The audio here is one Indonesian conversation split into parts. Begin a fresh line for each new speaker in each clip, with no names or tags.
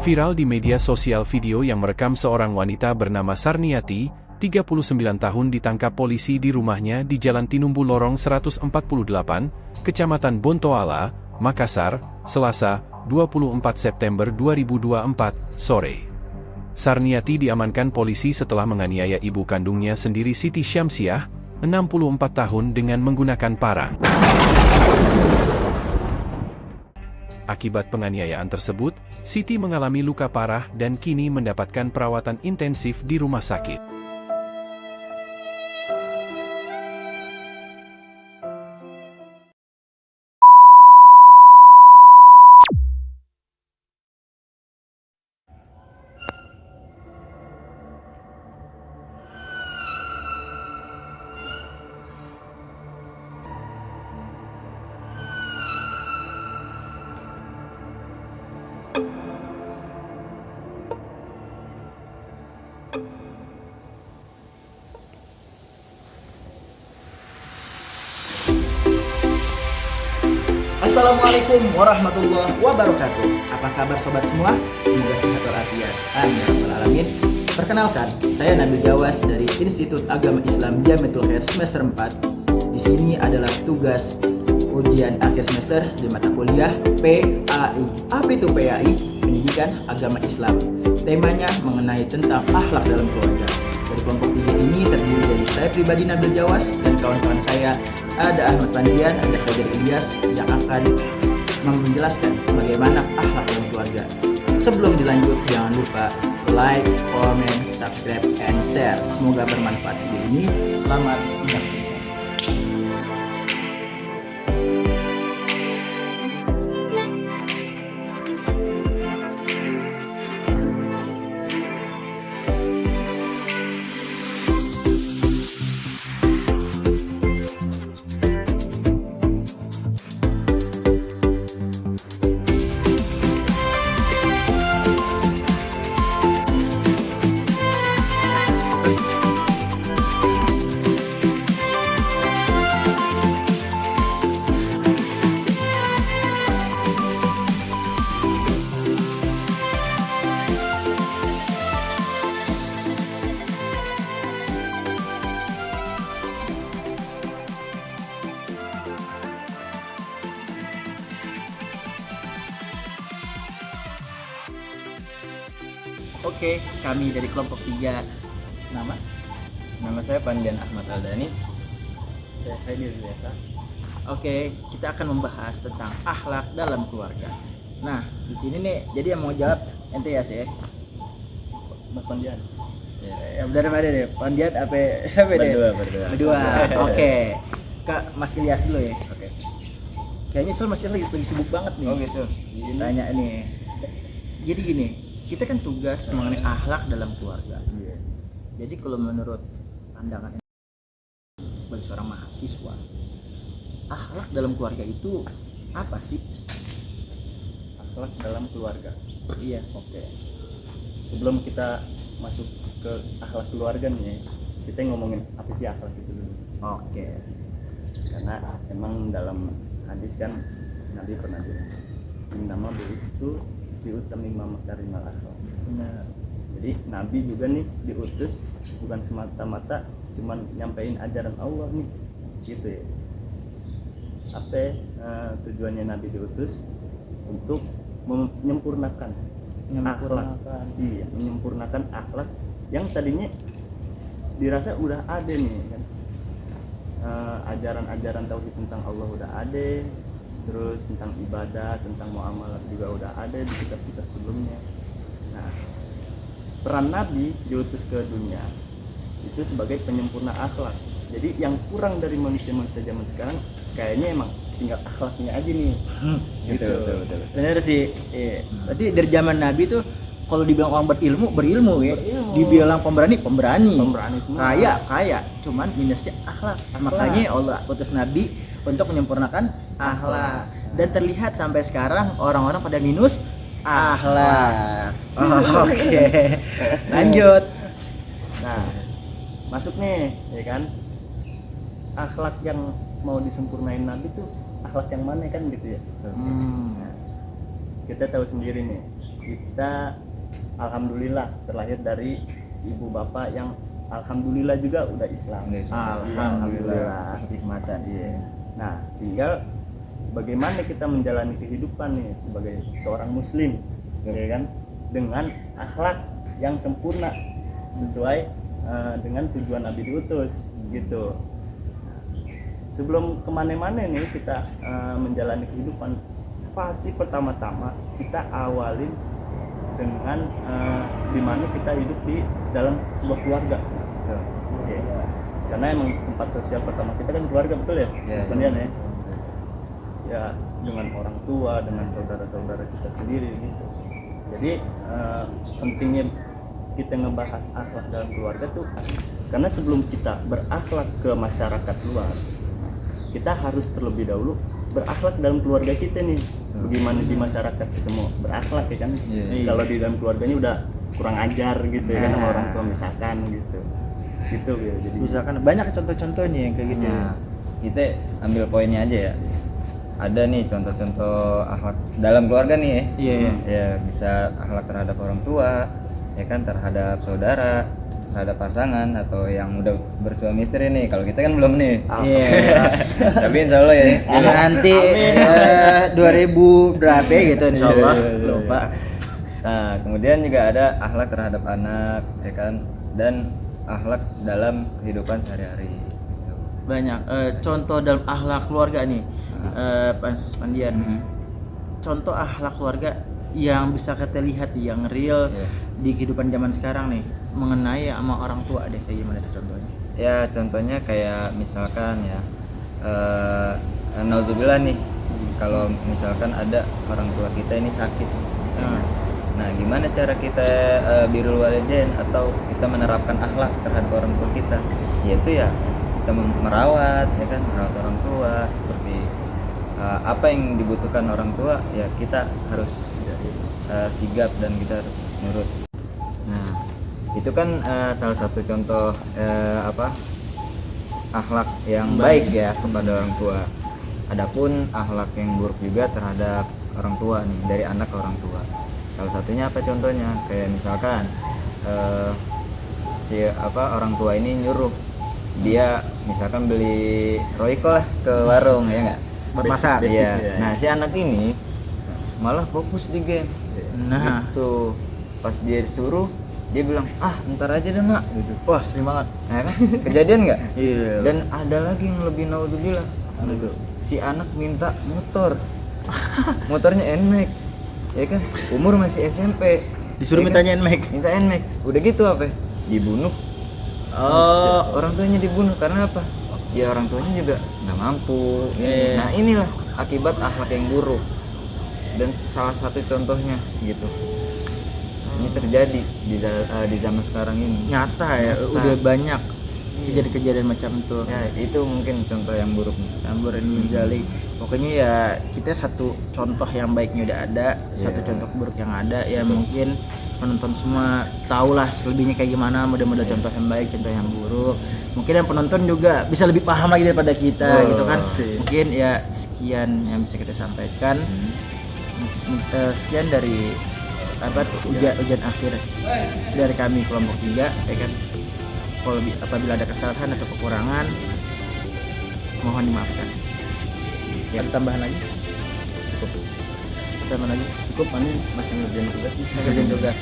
Viral di media sosial video yang merekam seorang wanita bernama Sarniati, 39 tahun ditangkap polisi di rumahnya di Jalan Tinumbu Lorong 148, Kecamatan Bontoala, Makassar, Selasa, 24 September 2024, sore. Sarniati diamankan polisi setelah menganiaya ibu kandungnya sendiri Siti Syamsiah, 64 tahun dengan menggunakan parang. Akibat penganiayaan tersebut, Siti mengalami luka parah dan kini mendapatkan perawatan intensif di rumah sakit.
Assalamualaikum warahmatullahi wabarakatuh. Apa kabar sobat semua? Semoga sehat walafiat. Amin ya rabbal alamin. Perkenalkan, saya Nabil Jawas dari Institut Agama Islam Jamiatul Khair semester 4. Di sini adalah tugas ujian akhir semester di mata kuliah PAI. Apa itu PAI? Pendidikan Agama Islam. Temanya mengenai tentang akhlak dalam keluarga. Dari kelompok 3 ini terdiri dari saya pribadi Nabil Jawas dan kawan-kawan saya, ada Ahmad Pandian, ada Khadir Ilyas yang akan menjelaskan bagaimana akhlak dalam keluarga. Sebelum dilanjut, jangan lupa like, comment, subscribe, and share. Semoga bermanfaat video ini. Selamat menyaksikan. Oke, kami dari kelompok 3.
Nama saya Pandian Ahmad Aldani. Saya Khadir Ilyas.
Oke, kita akan membahas tentang akhlak dalam keluarga. Nah, di sini nih, jadi yang mau jawab ente ya sih,
Mas Pandian.
ya benar mana deh, Pandian apa siapa deh? Berdua. Oke. Kak Mas Ilyas dulu ya.
Oke.
Kayaknya soal masih lagi sibuk banget nih.
Oh gitu.
Tanya nih. Jadi gini, kita kan tugas mengenai akhlak dalam keluarga.
Iya.
Jadi kalau menurut pandangan sebagai seorang mahasiswa, akhlak dalam keluarga itu apa sih?
Akhlak dalam keluarga.
Iya.
Oke. Sebelum kita masuk ke akhlak keluarga nih, kita ngomongin apa sih akhlak itu dulu.
Oke.
Karena emang dalam hadis kan Nabi pernah bilang, "Innama bu'itsu biutammima makarimal akhlaq."
Benar.
Jadi Nabi juga nih diutus bukan semata-mata cuman nyampein ajaran Allah nih, gitu ya. Apa tujuannya Nabi diutus? Untuk menyempurnakan akhlak. Iya, menyempurnakan akhlak yang tadinya dirasa udah ada nih kan. Ajaran-ajaran tauhid tentang Allah udah ada, terus tentang ibadah, tentang muamalah juga udah ada di kitab-kitab sebelumnya. Nah, peran Nabi diutus ke dunia itu sebagai penyempurna akhlak. Jadi yang kurang dari manusia-manusia zaman sekarang kayaknya emang tinggal akhlaknya aja nih. Gitu. Betul.
Benar sih. Iya. Berarti dari zaman Nabi tuh kalau dibilang orang berilmu ya. Dibilang pemberani
semua.
Kaya. Cuman minusnya akhlak. Makanya Allah utus Nabi untuk menyempurnakan akhlak. Dan terlihat sampai sekarang orang-orang pada minus akhlak. Oke. Lanjut.
Nah, masuk nih, ya kan? Akhlak yang mau disempurnain Nabi tuh akhlak yang mana kan gitu ya. Nah, kita tahu sendiri nih, kita alhamdulillah terlahir dari ibu bapak yang alhamdulillah juga udah Islam.
Alhamdulillah. Kenikmatan.
Iya. Nah, tinggal bagaimana kita menjalani kehidupan nih sebagai seorang muslim, ya kan, dengan akhlak yang sempurna sesuai dengan tujuan Nabi diutus gitu. Sebelum kemana-mana nih kita menjalani kehidupan, pasti pertama-tama kita awalin dengan dimana kita hidup di dalam sebuah keluarga. Ya. Karena emang tempat sosial pertama kita kan keluarga, betul ya? Kemudian ya. Ya dengan orang tua, dengan saudara-saudara kita sendiri gitu. Jadi pentingnya kita ngebahas akhlak dalam keluarga tuh karena sebelum kita berakhlak ke masyarakat luar, kita harus terlebih dahulu berakhlak dalam keluarga kita nih. Bagaimana di masyarakat kita mau berakhlak ya kan? Kalau di dalam keluarganya udah kurang ajar gitu ya kan sama orang tua misalkan gitu ya. Jadi
Misalkan banyak contoh-contohnya yang kayak gitu.
Nah, kita ambil poinnya aja ya. Ada nih contoh-contoh akhlak dalam keluarga nih ya.
Iya.
Ya bisa akhlak terhadap orang tua, ya kan, terhadap saudara, terhadap pasangan atau yang udah bersuami istri nih. Kalau kita kan belum nih.
Iya.
Tapi insya Allah ya.
Nanti 2000 berapa gitu insyaallah. Lupa.
Nah, kemudian juga ada akhlak terhadap anak, ya kan, dan akhlak dalam kehidupan sehari-hari.
Banyak contoh dalam akhlak keluarga nih. Mas Pandian. Contoh akhlak keluarga yang bisa kita lihat yang real di kehidupan zaman sekarang nih mengenai sama orang tua deh, kayak gimana tuh contohnya?
Ya contohnya kayak misalkan ya naudzubillah nih, kalau misalkan ada orang tua kita ini sakit, nah gimana cara kita birrul walidain atau kita menerapkan akhlak terhadap orang tua kita, yaitu ya kita merawat, ya kan, merawat orang tua seperti apa yang dibutuhkan orang tua ya kita harus sigap dan kita harus nurut. Nah itu kan salah satu contoh akhlak yang baik ya kepada orang tua. Adapun akhlak yang buruk juga terhadap orang tua nih, dari anak ke orang tua. Salah satunya apa contohnya? Kayak misalkan orang tua ini nyuruh dia misalkan beli royco lah ke warung, ya nggak?
Bermasak.
Iya. Nah si anak ini malah fokus di game.
Nah
Gitu. Pas dia disuruh, dia bilang ntar aja deh mak gitu.
wah sering banget.
Nah, kan? Kejadian nggak?
Iya.
Dan ada lagi yang lebih naudzubillah. Si anak minta motor. Motornya NMAX, ya kan? Umur masih SMP.
Disuruh
ya
mintanya NMAX.
Minta NMAX. Udah gitu apa? Dibunuh. Orang tuanya dibunuh karena apa? Ya orang tuanya juga nggak mampu. Nah inilah akibat akhlak yang buruk. Dan salah satu contohnya gitu. Ini terjadi di zaman sekarang ini.
Nyata ya, udah banyak kejadian-kejadian macam itu.
Ya itu mungkin contoh yang buruk.
Campur ini jali. Pokoknya ya kita satu contoh yang baiknya udah ada, satu contoh buruk yang ada. Ya mungkin penonton semua tahulah selebihnya kayak gimana, model-model contoh yang baik, contoh yang buruk. Mungkin yang penonton juga bisa lebih paham lagi daripada kita gitu kan. Mungkin ya sekian yang bisa kita sampaikan. Sekian dari ujian akhir dari kami kelompok 3, ya kan. Kalau apabila ada kesalahan atau kekurangan mohon dimaafkan. Ada tambahan lagi? Cukup. Tambahan lagi? Cukup, ini masih ngerjain tugas nih. Ngerjain tugas.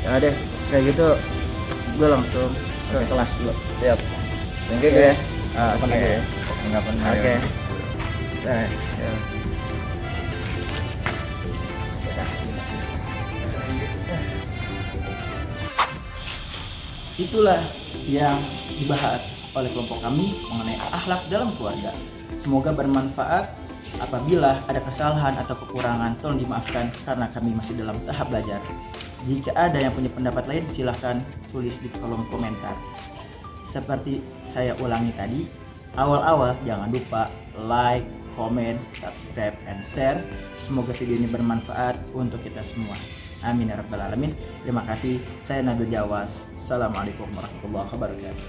Ya deh, kayak gitu gue langsung ke kelas dulu.
Siap. Thank you ya.
Kapan lagi ya?
Kapan
Oke. Itulah yang dibahas oleh kelompok kami mengenai akhlak dalam keluarga. Semoga bermanfaat. Apabila ada kesalahan atau kekurangan, tolong dimaafkan karena kami masih dalam tahap belajar. Jika ada yang punya pendapat lain, silahkan tulis di kolom komentar. Seperti saya ulangi tadi, awal-awal jangan lupa like, comment, subscribe, and share. Semoga video ini bermanfaat untuk kita semua. Amin ya rabbal alamin. Terima kasih. Saya Nabil Jawas. Assalamualaikum warahmatullahi wabarakatuh.